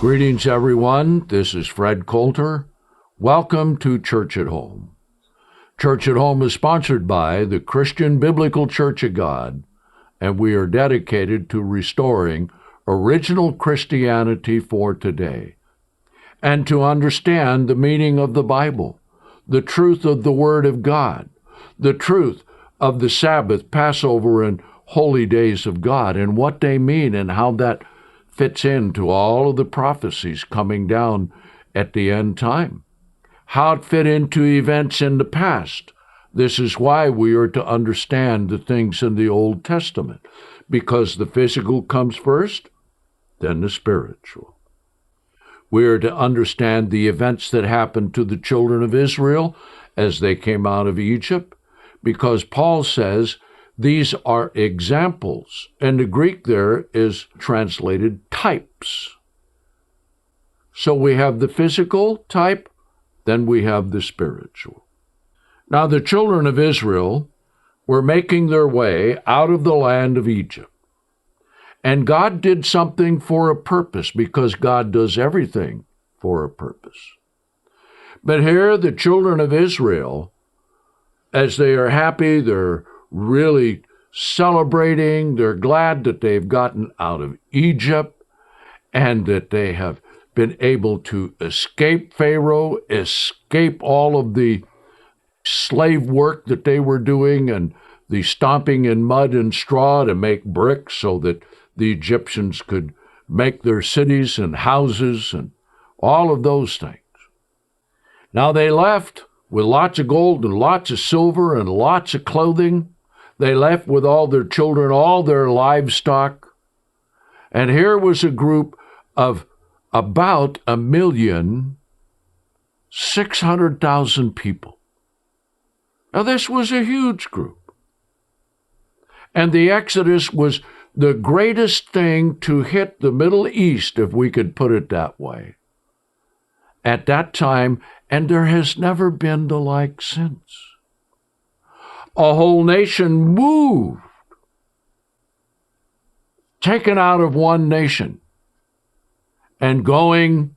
Greetings, everyone. This is Fred Coulter. Welcome to Church at Home. Church at Home is sponsored by the Christian Biblical Church of God, and we are dedicated to restoring original Christianity for today, and to understand the meaning of the Bible, the truth of the Word of God, the truth of the Sabbath, Passover, and holy days of God, and what they mean and how that fits into all of the prophecies coming down at the end time. How it fit into events in the past. This is why we are to understand the things in the Old Testament, because the physical comes first, then the spiritual. We are to understand the events that happened to the children of Israel as they came out of Egypt, because Paul says these are examples, and the Greek there is translated types. So we have the physical type, then we have the spiritual. Now the children of Israel were making their way out of the land of Egypt. And God did something for a purpose, because God does everything for a purpose. But here the children of Israel, as they are happy, they're really celebrating, they're glad that they've gotten out of Egypt and that they have been able to escape Pharaoh, escape all of the slave work that they were doing and the stomping in mud and straw to make bricks so that the Egyptians could make their cities and houses and all of those things. Now they left with lots of gold and lots of silver and lots of clothing. They left with all their children, all their livestock. And here was a group of about 1,600,000 people. Now this was a huge group. And the Exodus was the greatest thing to hit the Middle East, if we could put it that way, at that time, and there has never been the like since. A whole nation moved, taken out of one nation, and going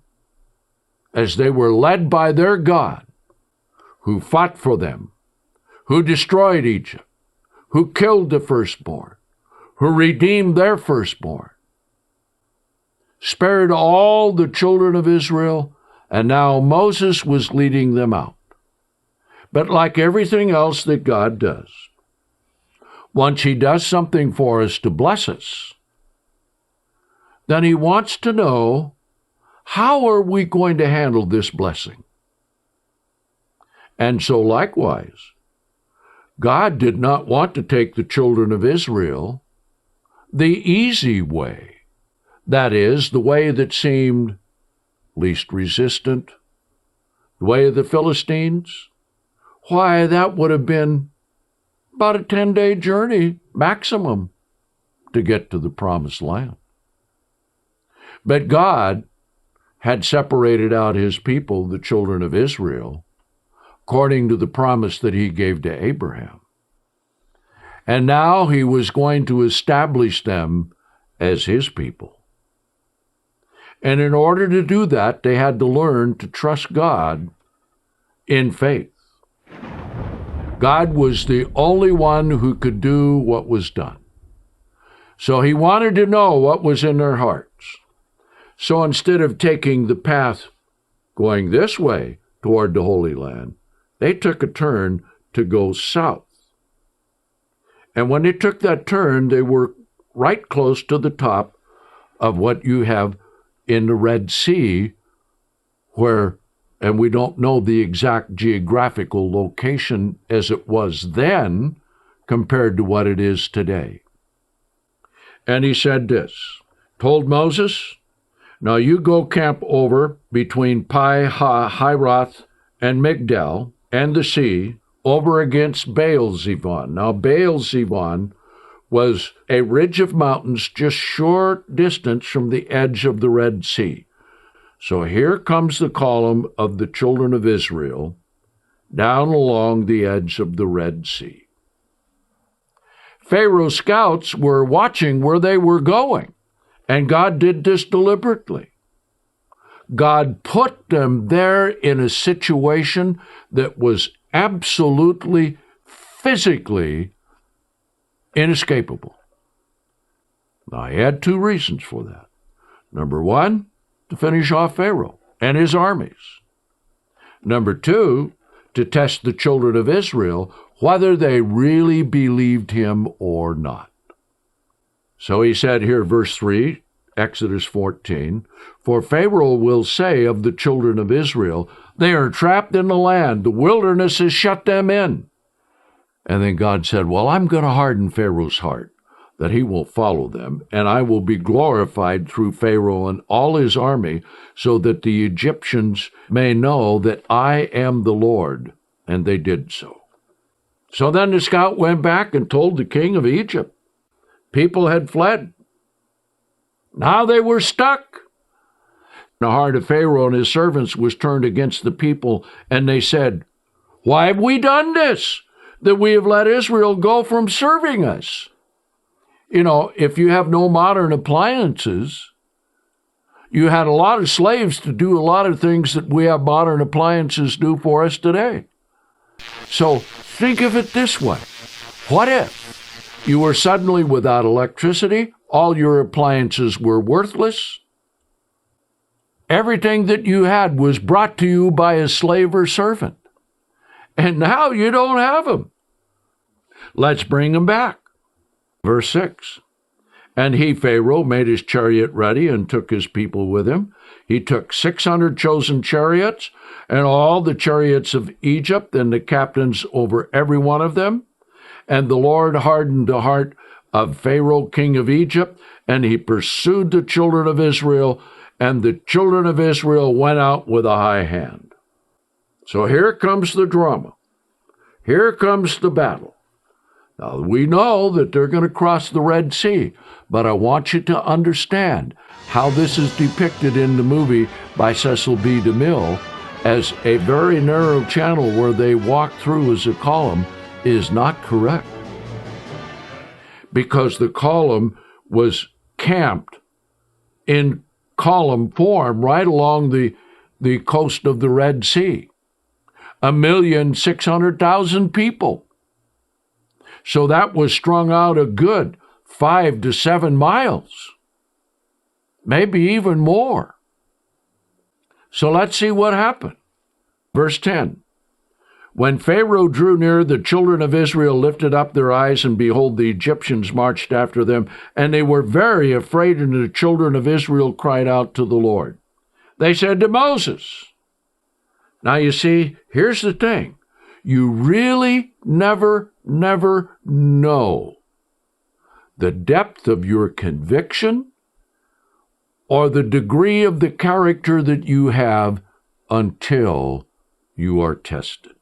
as they were led by their God, who fought for them, who destroyed Egypt, who killed the firstborn, who redeemed their firstborn, spared all the children of Israel, and now Moses was leading them out. But like everything else that God does, once he does something for us to bless us, then he wants to know, how are we going to handle this blessing? And so likewise, God did not want to take the children of Israel the easy way, that is, the way that seemed least resistant, the way of the Philistines. Why, that would have been about a 10-day journey maximum to get to the promised land. But God had separated out his people, the children of Israel, according to the promise that he gave to Abraham. And now he was going to establish them as his people. And in order to do that, they had to learn to trust God in faith. God was the only one who could do what was done. So he wanted to know what was in their hearts. So instead of taking the path going this way toward the Holy Land, they took a turn to go south. And when they took that turn, they were right close to the top of what you have in the Red Sea, where, and we don't know the exact geographical location as it was then compared to what it is today. And he said this, told Moses, now you go camp over between Pi-Hahiroth and Migdal and the sea, over against Baal-Zebon. Now, Baal-Zebon was a ridge of mountains just short distance from the edge of the Red Sea. So here comes the column of the children of Israel down along the edge of the Red Sea. Pharaoh's scouts were watching where they were going, and God did this deliberately. God put them there in a situation that was absolutely, physically inescapable. Now, he had two reasons for that. Number one, to finish off Pharaoh and his armies. Number two, to test the children of Israel, whether they really believed him or not. So he said here, verse 3, Exodus 14, "For Pharaoh will say of the children of Israel, they are trapped in the land, the wilderness has shut them in." And then God said, well, I'm going to harden Pharaoh's heart, that he will follow them, and I will be glorified through Pharaoh and all his army, so that the Egyptians may know that I am the Lord. And they did so. So then the scout went back and told the king of Egypt. People had fled. Now they were stuck. The heart of Pharaoh and his servants was turned against the people, and they said, "Why have we done this, that we have let Israel go from serving us?" You know, if you have no modern appliances, you had a lot of slaves to do a lot of things that we have modern appliances do for us today. So think of it this way. What if you were suddenly without electricity, all your appliances were worthless, everything that you had was brought to you by a slave or servant, and now you don't have them? Let's bring them back. Verse 6, "And he, Pharaoh, made his chariot ready and took his people with him. He took 600 chosen chariots and all the chariots of Egypt and the captains over every one of them. And the Lord hardened the heart of Pharaoh, king of Egypt, and he pursued the children of Israel, and the children of Israel went out with a high hand." So here comes the drama. Here comes the battle. Now, we know that they're going to cross the Red Sea, but I want you to understand how this is depicted in the movie by Cecil B. DeMille as a very narrow channel where they walk through as a column is not correct. Because the column was camped in column form right along the coast of the Red Sea. 1,600,000 people. So that was strung out a good 5 to 7 miles, maybe even more. So let's see what happened. Verse 10, "When Pharaoh drew near, the children of Israel lifted up their eyes, and behold, the Egyptians marched after them, and they were very afraid, and the children of Israel cried out to the Lord. They said to Moses," now you see, here's the thing. You really never know the depth of your conviction or the degree of the character that you have until you are tested.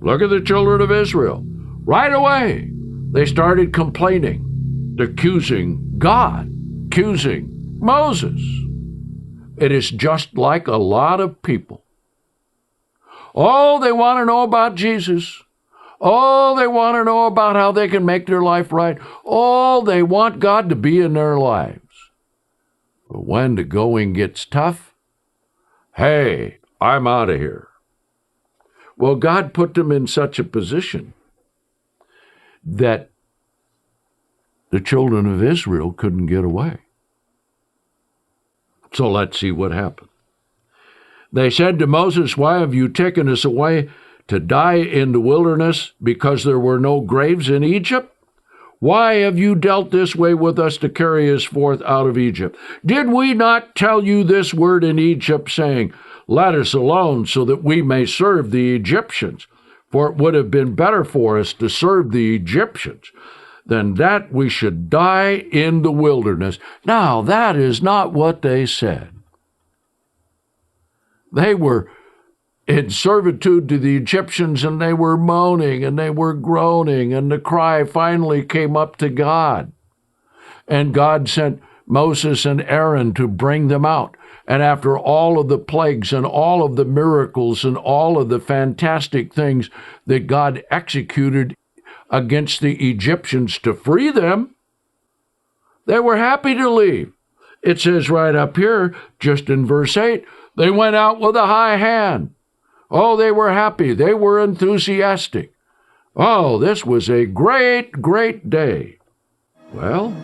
Look at the children of Israel. Right away, they started complaining, accusing God, accusing Moses. It is just like a lot of people. Oh, they want to know about Jesus. Oh, they want to know about how they can make their life right. Oh, they want God to be in their lives. But when the going gets tough, hey, I'm out of here. Well, God put them in such a position that the children of Israel couldn't get away. So let's see what happened. They said to Moses, "Why have you taken us away to die in the wilderness because there were no graves in Egypt? Why have you dealt this way with us to carry us forth out of Egypt? Did we not tell you this word in Egypt, saying, 'Let us alone so that we may serve the Egyptians'? For it would have been better for us to serve the Egyptians than that we should die in the wilderness." Now, that is not what they said. They were in servitude to the Egyptians, and they were moaning, and they were groaning, and the cry finally came up to God. And God sent Moses and Aaron to bring them out. And after all of the plagues and all of the miracles and all of the fantastic things that God executed against the Egyptians to free them, they were happy to leave. It says right up here, just in verse 8, they went out with a high hand. Oh, they were happy. They were enthusiastic. Oh, this was a great, great day. Well,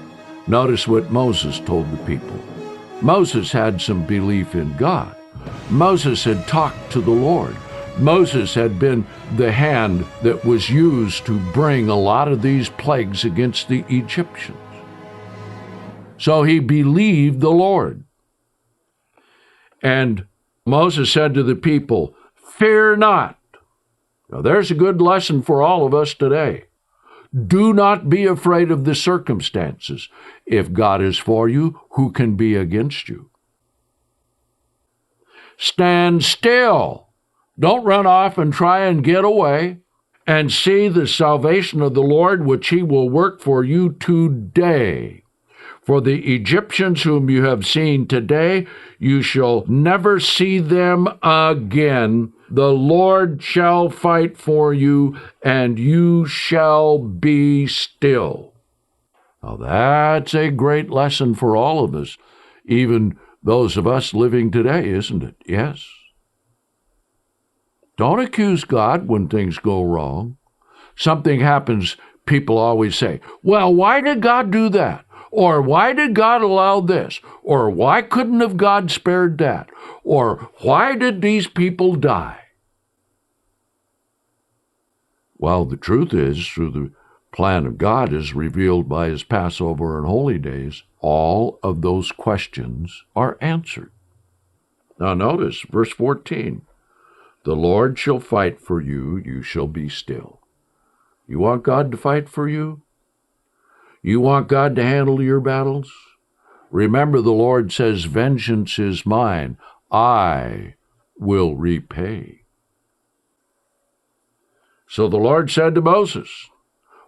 notice what Moses told the people. Moses had some belief in God. Moses had talked to the Lord. Moses had been the hand that was used to bring a lot of these plagues against the Egyptians. So he believed the Lord. And Moses said to the people, "Fear not." Now there's a good lesson for all of us today. Do not be afraid of the circumstances. If God is for you, who can be against you? Stand still. Don't run off and try and get away, and see the salvation of the Lord, which he will work for you today. For the Egyptians whom you have seen today, you shall never see them again. The Lord shall fight for you, and you shall be still. Now that's a great lesson for all of us, even those of us living today, isn't it? Yes. Don't accuse God when things go wrong. Something happens, people always say, well, why did God do that? Or why did God allow this? Or why couldn't have God spared that? Or why did these people die? Well, the truth is, through the plan of God as revealed by his Passover and Holy Days, all of those questions are answered. Now notice, verse 14. The Lord shall fight for you, you shall be still. You want God to fight for you? You want God to handle your battles? Remember, the Lord says, vengeance is mine, I will repay. So the Lord said to Moses,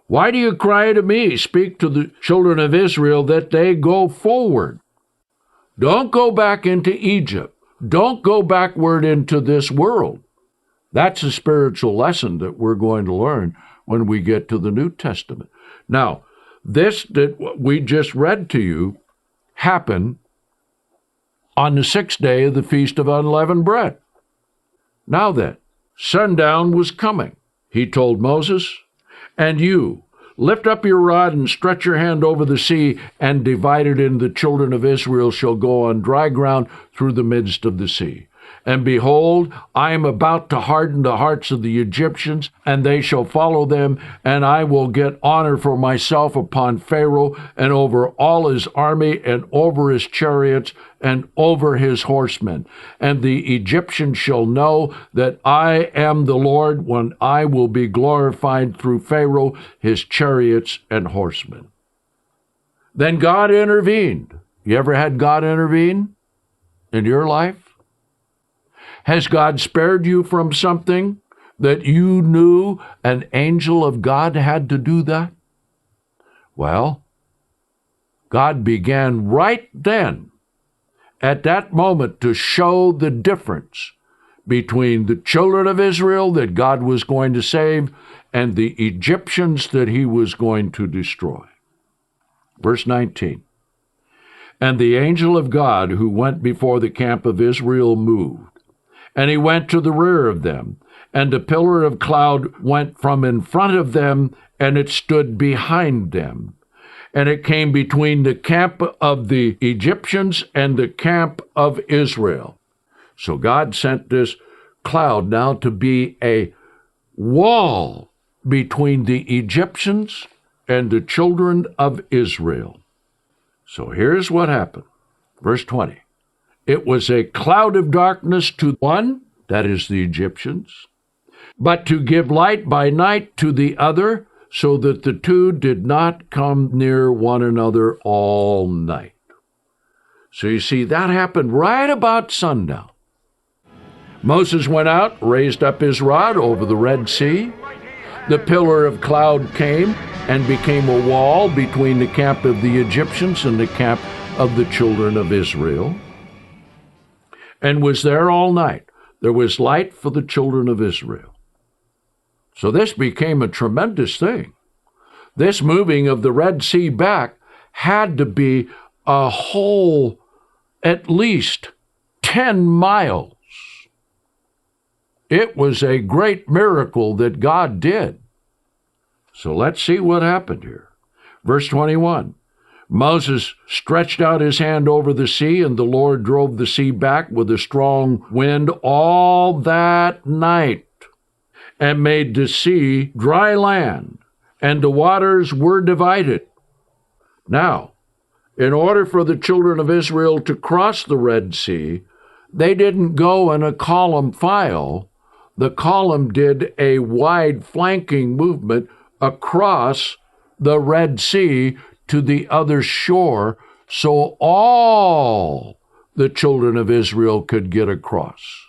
why do you cry to me? Speak to the children of Israel that they go forward. Don't go back into Egypt. Don't go backward into this world. That's a spiritual lesson that we're going to learn when we get to the New Testament. Now, this that we just read to you happened on the 6th day of the Feast of Unleavened Bread. Now then, sundown was coming. He told Moses, and you, lift up your rod and stretch your hand over the sea and divide it, and the children of Israel shall go on dry ground through the midst of the sea. And behold, I am about to harden the hearts of the Egyptians, and they shall follow them, and I will get honor for myself upon Pharaoh, and over all his army, and over his chariots, and over his horsemen. And the Egyptians shall know that I am the Lord, when I will be glorified through Pharaoh, his chariots, and horsemen. Then God intervened. You ever had God intervene in your life? Has God spared you from something that you knew an angel of God had to do that? Well, God began right then, at that moment, to show the difference between the children of Israel that God was going to save and the Egyptians that he was going to destroy. Verse 19. And the angel of God who went before the camp of Israel moved, and he went to the rear of them, and a pillar of cloud went from in front of them, and it stood behind them. And it came between the camp of the Egyptians and the camp of Israel. So God sent this cloud now to be a wall between the Egyptians and the children of Israel. So here's what happened. Verse 20. It was a cloud of darkness to one, that is the Egyptians, but to give light by night to the other, so that the two did not come near one another all night. So you see, that happened right about sundown. Moses went out, raised up his rod over the Red Sea. The pillar of cloud came and became a wall between the camp of the Egyptians and the camp of the children of Israel, and was there all night. There was light for the children of Israel. So this became a tremendous thing. This moving of the Red Sea back had to be a whole at least 10 miles. It was a great miracle that God did. So let's see what happened here. Verse 21, Moses stretched out his hand over the sea, and the Lord drove the sea back with a strong wind all that night, and made the sea dry land, and the waters were divided. Now, in order for the children of Israel to cross the Red Sea, they didn't go in a column file. The column did a wide flanking movement across the Red Sea to the other shore, so all the children of Israel could get across.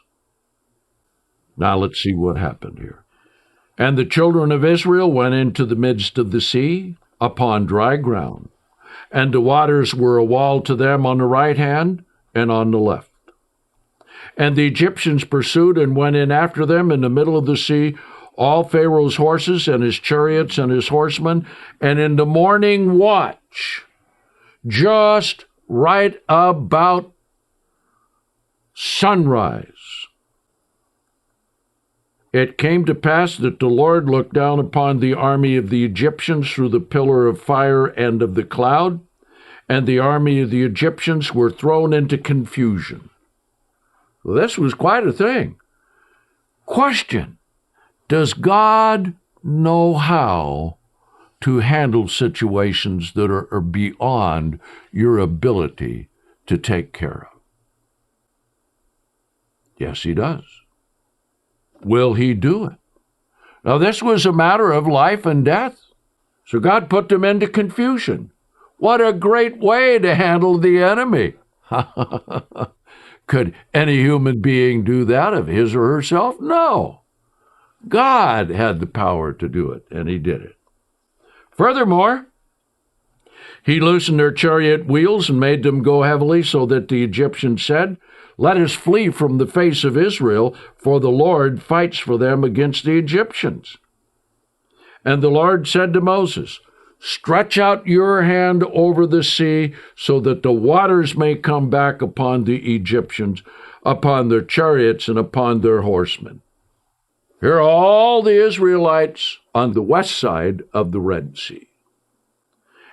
Now let's see what happened here. And the children of Israel went into the midst of the sea upon dry ground, and the waters were a wall to them on the right hand and on the left. And the Egyptians pursued and went in after them in the middle of the sea, all Pharaoh's horses and his chariots and his horsemen. And in the morning watch, just right about sunrise, it came to pass that the Lord looked down upon the army of the Egyptians through the pillar of fire and of the cloud, and the army of the Egyptians were thrown into confusion. Well, this was quite a thing. Question: does God know how to handle situations that are beyond your ability to take care of? Yes, he does. Will he do it? Now, this was a matter of life and death. So God put them into confusion. What a great way to handle the enemy. Could any human being do that of his or herself? No. God had the power to do it, and he did it. Furthermore, he loosened their chariot wheels and made them go heavily, so that the Egyptians said, "Let us flee from the face of Israel, for the Lord fights for them against the Egyptians." And the Lord said to Moses, "Stretch out your hand over the sea, so that the waters may come back upon the Egyptians, upon their chariots and upon their horsemen." Here are all the Israelites on the west side of the Red Sea.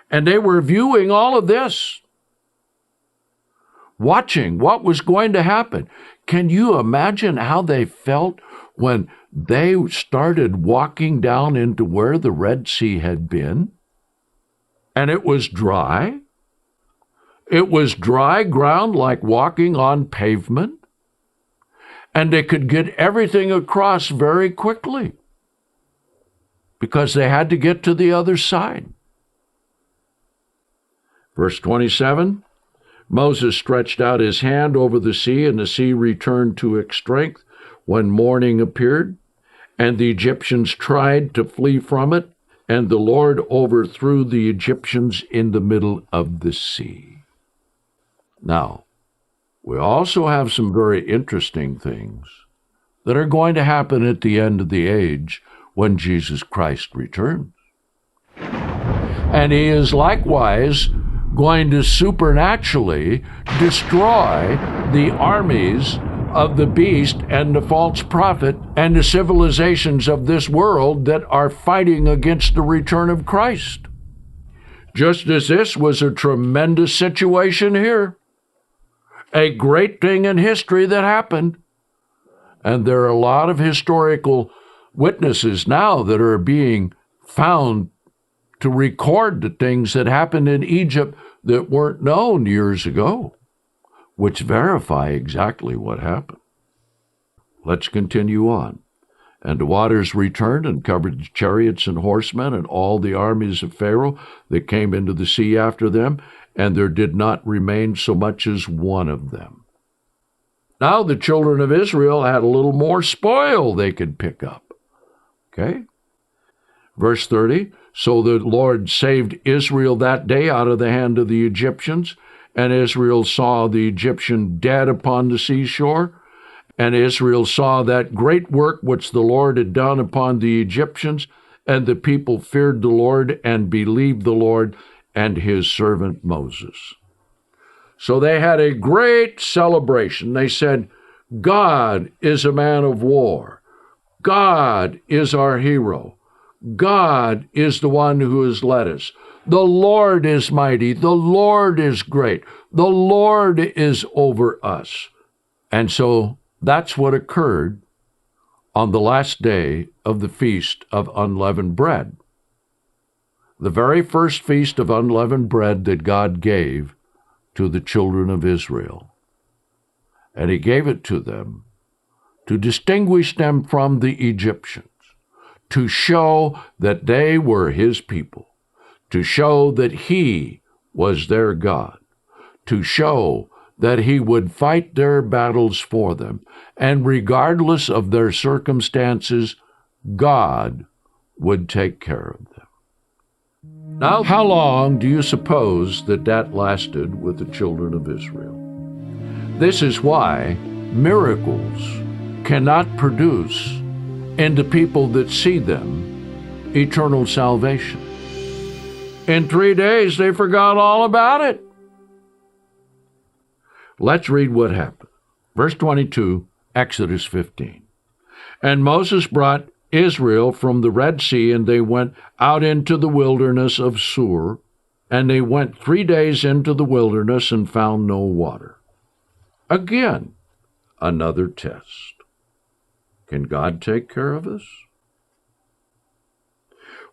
And they were viewing all of this, watching what was going to happen. Can you imagine how they felt when they started walking down into where the Red Sea had been? And it was dry. It was dry ground like walking on pavement. And they could get everything across very quickly because they had to get to the other side. Verse 27, Moses stretched out his hand over the sea, and the sea returned to its strength when morning appeared, and the Egyptians tried to flee from it, and the Lord overthrew the Egyptians in the middle of the sea. Now, we also have some very interesting things that are going to happen at the end of the age when Jesus Christ returns. And he is likewise going to supernaturally destroy the armies of the beast and the false prophet and the civilizations of this world that are fighting against the return of Christ. Just as this was a tremendous situation here, a great thing in history that happened. And there are a lot of historical witnesses now that are being found to record the things that happened in Egypt that weren't known years ago, which verify exactly what happened. Let's continue on. And the waters returned and covered the chariots and horsemen and all the armies of Pharaoh that came into the sea after them, and there did not remain so much as one of them. Now the children of Israel had a little more spoil they could pick up. Okay? Verse 30, so the Lord saved Israel that day out of the hand of the Egyptians, and Israel saw the Egyptian dead upon the seashore, and Israel saw that great work which the Lord had done upon the Egyptians, and the people feared the Lord and believed the Lord and his servant Moses. So they had a great celebration. They said, God is a man of war. God is our hero. God is the one who has led us. The Lord is mighty. The Lord is great. The Lord is over us. And so that's what occurred on the last day of the Feast of Unleavened Bread. The very first Feast of Unleavened Bread that God gave to the children of Israel. And he gave it to them to distinguish them from the Egyptians, to show that they were his people, to show that he was their God, to show that he would fight their battles for them, and regardless of their circumstances, God would take care of them. Now, how long do you suppose that lasted with the children of Israel? This is why miracles cannot produce in the people that see them eternal salvation. In 3 days, they forgot all about it. Let's read what happened. Verse 22, Exodus 15. And Moses brought Israel from the Red Sea, and they went out into the wilderness of Sur, and they went 3 days into the wilderness and found no water. Again, another test. Can God take care of us?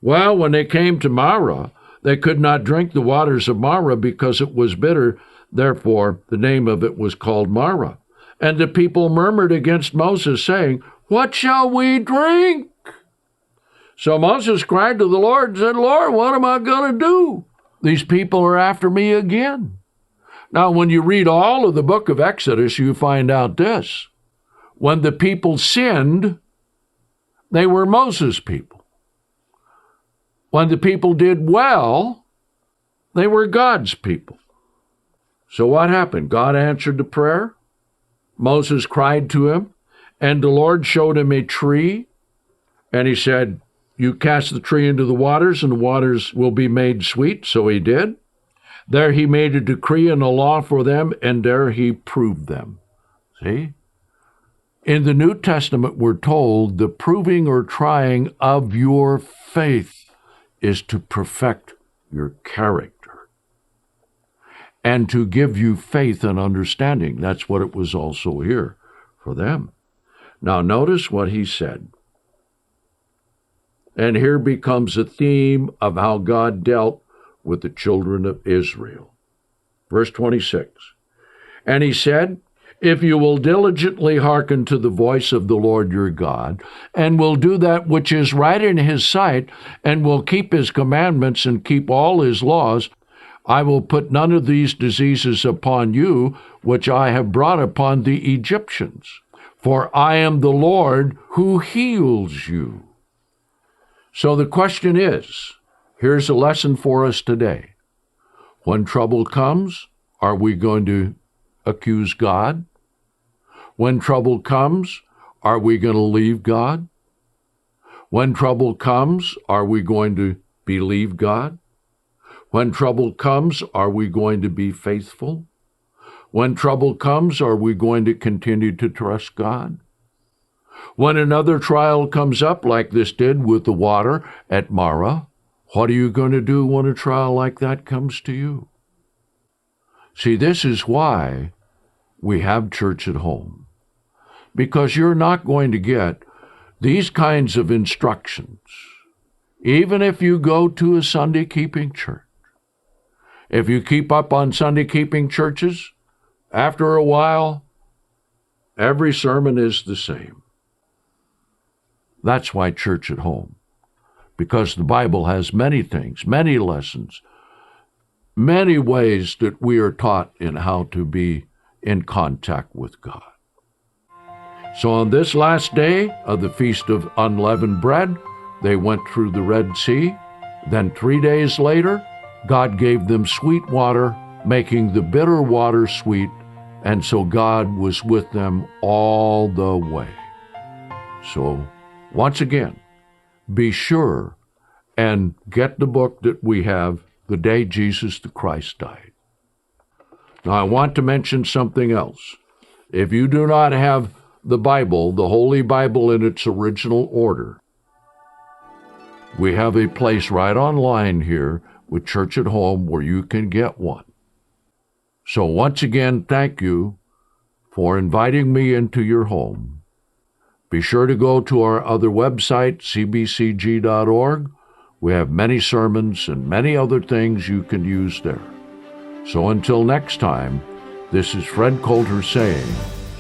Well, when they came to Marah, they could not drink the waters of Marah because it was bitter. Therefore, the name of it was called Marah. And the people murmured against Moses, saying, What shall we drink? So Moses cried to the Lord and said, Lord, what am I going to do? These people are after me again. Now, when you read all of the book of Exodus, you find out this. When the people sinned, they were Moses' people. When the people did well, they were God's people. So what happened? God answered the prayer. Moses cried to him, and the Lord showed him a tree, and he said, You cast the tree into the waters, and the waters will be made sweet. So he did. There he made a decree and a law for them, and there he proved them. See? In the New Testament, we're told the proving or trying of your faith is to perfect your character and to give you faith and understanding. That's what it was also here for them. Now, notice what he said. And here becomes a theme of how God dealt with the children of Israel. Verse 26. And he said, If you will diligently hearken to the voice of the Lord your God, and will do that which is right in his sight, and will keep his commandments and keep all his laws, I will put none of these diseases upon you, which I have brought upon the Egyptians. For I am the Lord who heals you. So the question is, here's a lesson for us today. When trouble comes, are we going to accuse God? When trouble comes, are we going to leave God? When trouble comes, are we going to believe God? When trouble comes, are we going to be faithful? When trouble comes, are we going to continue to trust God? When another trial comes up, like this did with the water at Marah, what are you going to do when a trial like that comes to you? See, this is why we have church at home. Because you're not going to get these kinds of instructions, even if you go to a Sunday-keeping church. If you keep up on Sunday-keeping churches, after a while, every sermon is the same. That's why church at home. Because the Bible has many things, many lessons, many ways that we are taught in how to be in contact with God. So on this last day of the Feast of Unleavened Bread, they went through the Red Sea. Then 3 days later, God gave them sweet water, making the bitter water sweet, and so God was with them all the way. So, once again, be sure and get the book that we have, The Day Jesus the Christ Died. Now, I want to mention something else. If you do not have the Bible, the Holy Bible in its original order, we have a place right online here with Church at Home where you can get one. So once again, thank you for inviting me into your home. Be sure to go to our other website, cbcg.org. We have many sermons and many other things you can use there. So until next time, this is Fred Coulter saying,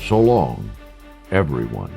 so long, everyone.